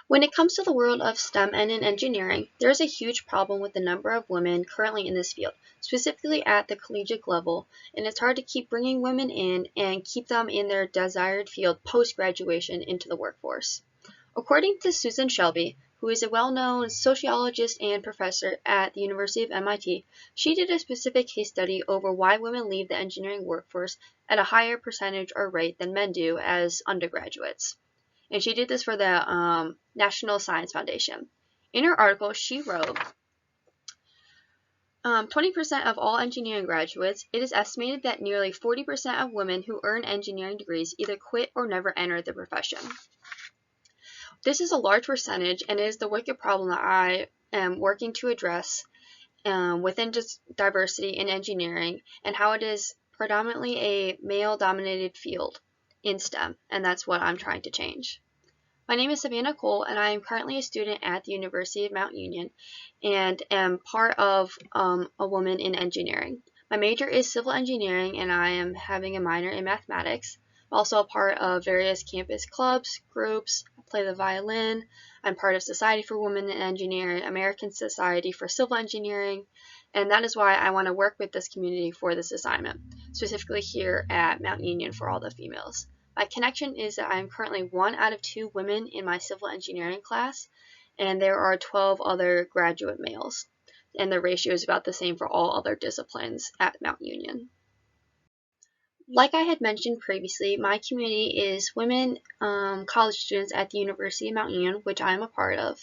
When it comes to the world of STEM and in engineering, there is a huge problem with the number of women currently in this field, specifically at the collegiate level, and it's hard to keep bringing women in and keep them in their desired field post-graduation into the workforce. According to Susan Shelby, who is a well-known sociologist and professor at the University of MIT, she did a specific case study over why women leave the engineering workforce at a higher percentage or rate than men do as undergraduates. And she did this for the National Science Foundation. In her article, she wrote, 20% of all engineering graduates, it is estimated that nearly 40% of women who earn engineering degrees either quit or never enter the profession. This is a large percentage and is the wicked problem that I am working to address within just diversity in engineering and how it is predominantly a male-dominated field in STEM, and that's what I'm trying to change. My name is Savannah Kole, and I am currently a student at the University of Mount Union and am part of a woman in engineering. My major is civil engineering, and I am having a minor in mathematics. I'm also a part of various campus clubs, groups. I play the violin. I'm part of Society for Women in Engineering, American Society for Civil Engineering, and that is why I want to work with this community for this assignment, specifically here at Mount Union for all the females. My connection is that I am currently 1 out of 2 women in my civil engineering class, and there are 12 other graduate males, and the ratio is about the same for all other disciplines at Mount Union. Like I had mentioned previously, my community is women college students at the University of Mount Union, which I am a part of.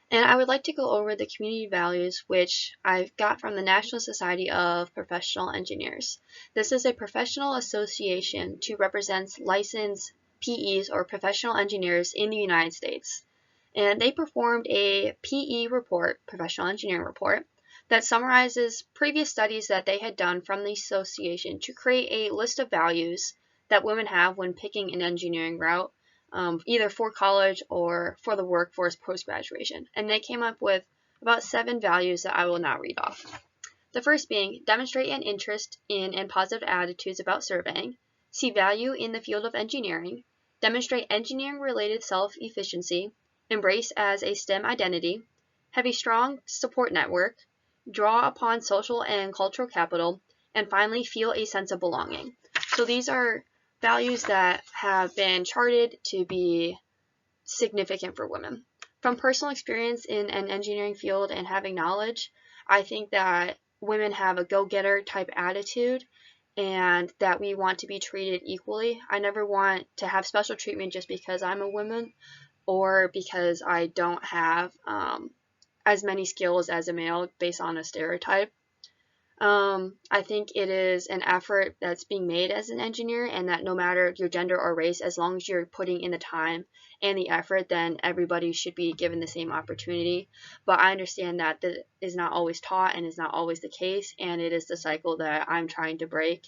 And I would like to go over the community values which I've got from the National Society of Professional Engineers. This is a professional association to represent licensed PEs or professional engineers in the United States. And they performed a PE report, professional engineering report, that summarizes previous studies that they had done from the association to create a list of values that women have when picking an engineering route, either for college or for the workforce post-graduation. And they came up with about 7 values that I will now read off. The first being, demonstrate an interest in and positive attitudes about surveying, see value in the field of engineering, demonstrate engineering-related self-efficiency, embrace as a STEM identity, have a strong support network, draw upon social and cultural capital, and finally feel a sense of belonging. So these are values that have been charted to be significant for women. From personal experience in an engineering field and having knowledge, I think that women have a go-getter type attitude and that we want to be treated equally. I never want to have special treatment just because I'm a woman or because I don't have as many skills as a male based on a stereotype. I think it is an effort that's being made as an engineer, and that no matter your gender or race, as long as you're putting in the time and the effort, then everybody should be given the same opportunity. But I understand that that is not always taught and is not always the case, and it is the cycle that I'm trying to break.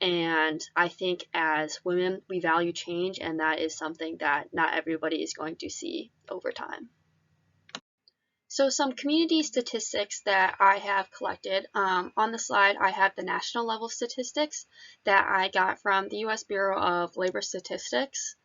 And I think as women, we value change, and that is something that not everybody is going to see over time. So some community statistics that I have collected. On the slide, I have the national level statistics that I got from the U.S. Bureau of Labor Statistics.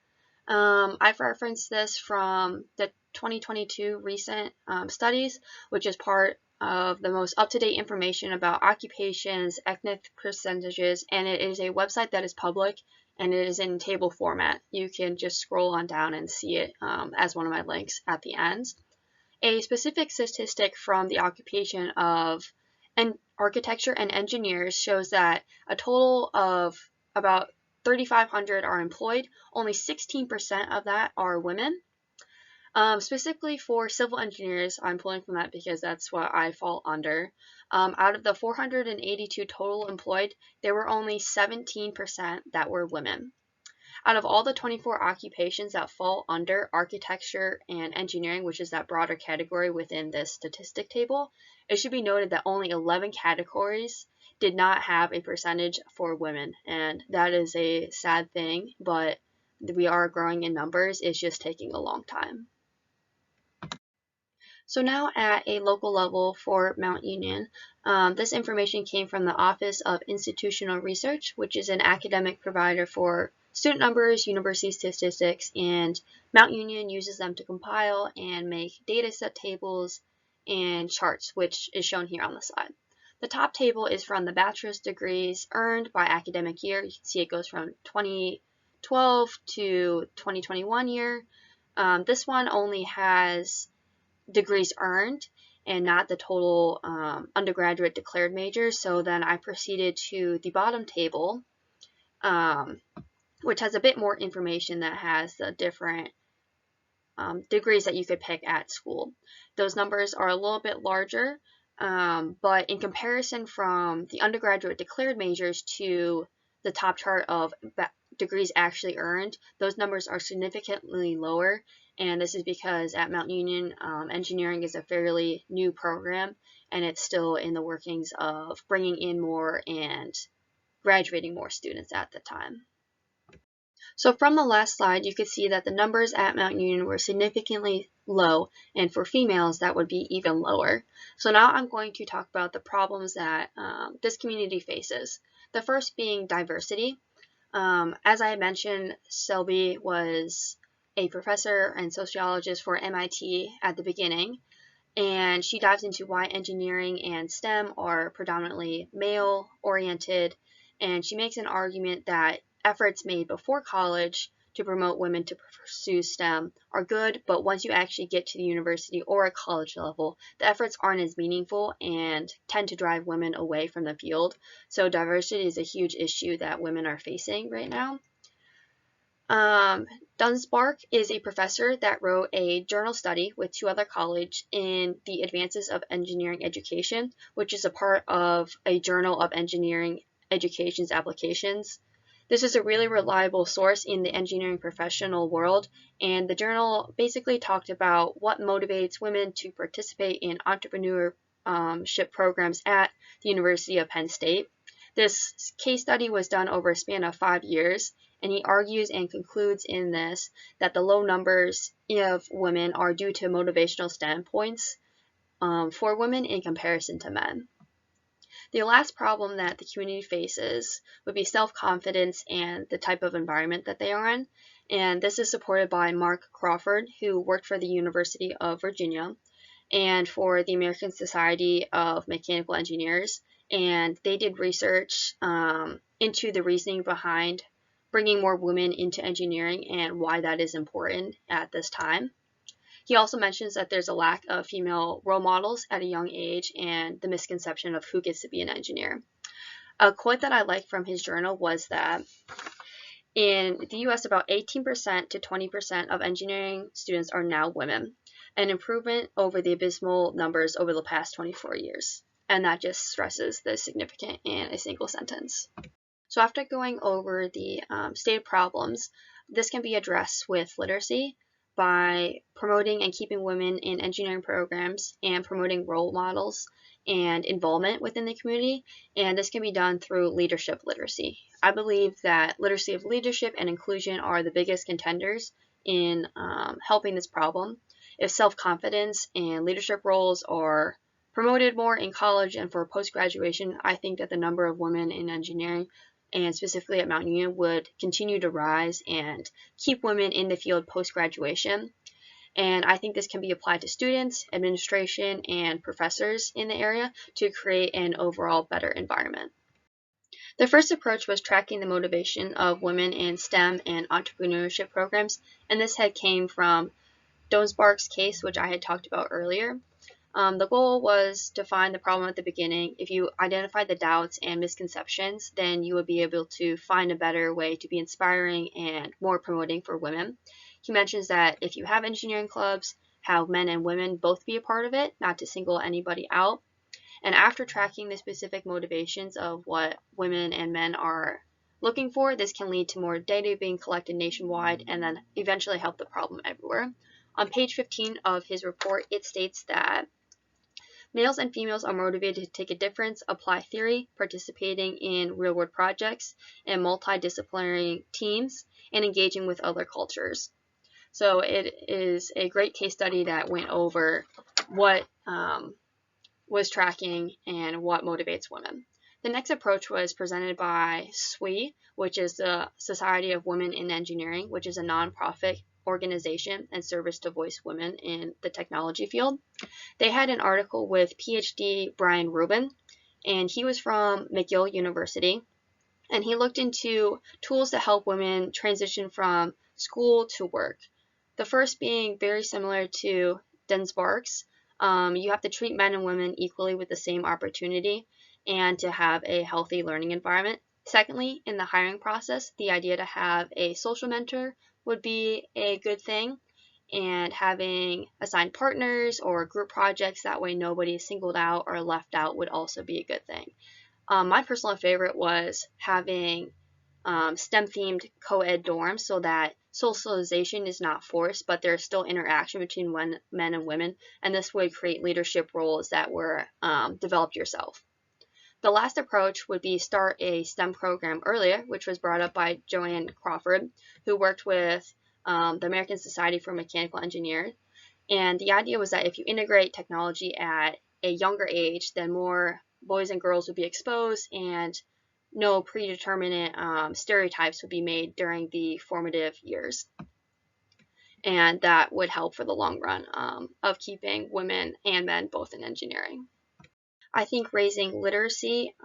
I've referenced this from the 2022 recent studies, which is part of the most up-to-date information about occupations, ethnic percentages, and it is a website that is public and it is in table format. You can just scroll on down and see it as one of my links at the end. A specific statistic from the occupation of architecture and engineers shows that a total of about 3,500 are employed. Only 16% of that are women. Specifically for civil engineers, I'm pulling from that because that's what I fall under. Out of the 482 total employed, there were only 17% that were women. Out of all the 24 occupations that fall under architecture and engineering, which is that broader category within this statistic table, it should be noted that only 11 categories did not have a percentage for women. And that is a sad thing, but we are growing in numbers. It's just taking a long time. So now at a local level for Mount Union, this information came from the Office of Institutional Research, which is an academic provider for student numbers, university statistics, and Mount Union uses them to compile and make data set tables and charts, which is shown here on the slide. The top table is from the bachelor's degrees earned by academic year. You can see it goes from 2012 to 2021 year. This one only has degrees earned and not the total undergraduate declared majors. So then I proceeded to the bottom table, which has a bit more information that has the different degrees that you could pick at school. Those numbers are a little bit larger, but in comparison from the undergraduate declared majors to the top chart of degrees actually earned, those numbers are significantly lower, and this is because at Mount Union, engineering is a fairly new program, and it's still in the workings of bringing in more and graduating more students at the time. So from the last slide, you could see that the numbers at Mount Union were significantly low, and for females, that would be even lower. So now I'm going to talk about the problems that this community faces. The first being diversity. As I mentioned, Selby was a professor and sociologist for MIT at the beginning, and she dives into why engineering and STEM are predominantly male-oriented, and she makes an argument that efforts made before college to promote women to pursue STEM are good, but once you actually get to the university or a college level, the efforts aren't as meaningful and tend to drive women away from the field. So diversity is a huge issue that women are facing right now. Dunspark is a professor that wrote a journal study with 2 other colleagues in the Advances of Engineering Education, which is a part of a Journal of Engineering Education's applications. This is a really reliable source in the engineering professional world, and the journal basically talked about what motivates women to participate in entrepreneurship programs at the University of Penn State. This case study was done over a span of 5 years, and he argues and concludes in this that the low numbers of women are due to motivational standpoints for women in comparison to men. The last problem that the community faces would be self-confidence and the type of environment that they are in, and this is supported by Mark Crawford, who worked for the University of Virginia and for the American Society of Mechanical Engineers, and they did research into the reasoning behind bringing more women into engineering and why that is important at this time. He also mentions that there's a lack of female role models at a young age and the misconception of who gets to be an engineer. A quote that I liked from his journal was that in the US, about 18% to 20% of engineering students are now women, an improvement over the abysmal numbers over the past 24 years. And that just stresses the significant in a single sentence. So after going over the stated problems, this can be addressed with literacy by promoting and keeping women in engineering programs and promoting role models and involvement within the community, and this can be done through leadership literacy. I believe that literacy of leadership and inclusion are the biggest contenders in helping this problem. If self-confidence and leadership roles are promoted more in college and for post-graduation, I think that the number of women in engineering and specifically at Mount Union would continue to rise and keep women in the field post-graduation. And I think this can be applied to students, administration, and professors in the area to create an overall better environment. The first approach was tracking the motivation of women in STEM and entrepreneurship programs, and this came from Dunspark's case, which I had talked about earlier. The goal was to find the problem at the beginning. If you identify the doubts and misconceptions, then you would be able to find a better way to be inspiring and more promoting for women. He mentions that if you have engineering clubs, have men and women both be a part of it, not to single anybody out. And after tracking the specific motivations of what women and men are looking for, this can lead to more data being collected nationwide and then eventually help the problem everywhere. On page 15 of his report, it states that males and females are motivated to take a difference, apply theory, participating in real-world projects and multidisciplinary teams, and engaging with other cultures. So it is a great case study that went over what was tracking and what motivates women. The next approach was presented by SWE, which is the Society of Women in Engineering, which is a nonprofit organization and service to voice women in the technology field. They had an article with PhD Brian Rubin, and he was from McGill University, and he looked into tools to help women transition from school to work. The first being very similar to Densbark's. You have to treat men and women equally with the same opportunity and to have a healthy learning environment. Secondly, in the hiring process, the idea to have a social mentor would be a good thing, and having assigned partners or group projects, that way nobody is singled out or left out, would also be a good thing. My personal favorite was having STEM-themed co-ed dorms so that socialization is not forced, but there's still interaction between men and women, and this would create leadership roles that were developed yourself. The last approach would be start a STEM program earlier, which was brought up by Joanne Crawford, who worked with the American Society for Mechanical Engineers. And the idea was that if you integrate technology at a younger age, then more boys and girls would be exposed and no predeterminate stereotypes would be made during the formative years. And that would help for the long run of keeping women and men both in engineering. I think raising literacy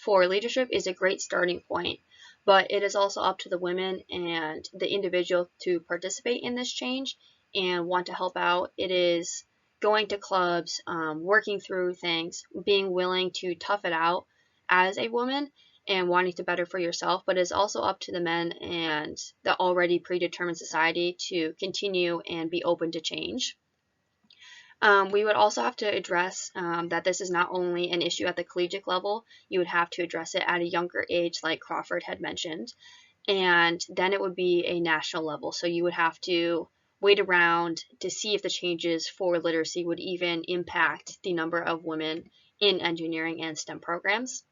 for leadership is a great starting point, but it is also up to the women and the individual to participate in this change and want to help out. It is going to clubs, working through things, being willing to tough it out as a woman and wanting to better for yourself, but it's also up to the men and the already predetermined society to continue and be open to change. We would also have to address that this is not only an issue at the collegiate level, you would have to address it at a younger age, like Crawford had mentioned, and then it would be a national level. So you would have to wait around to see if the changes for literacy would even impact the number of women in engineering and STEM programs.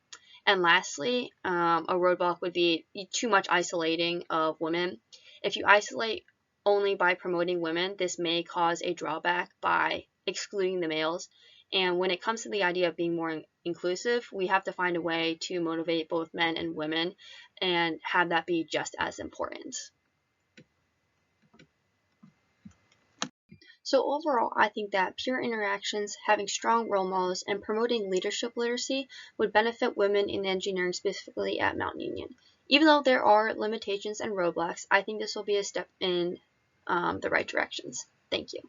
And lastly, a roadblock would be too much isolating of women. If you isolate only by promoting women, this may cause a drawback by excluding the males. And when it comes to the idea of being more inclusive, we have to find a way to motivate both men and women and have that be just as important. So overall, I think that peer interactions, having strong role models, and promoting leadership literacy would benefit women in engineering, specifically at Mount Union. Even though there are limitations and roadblocks, I think this will be a step in the right directions. Thank you.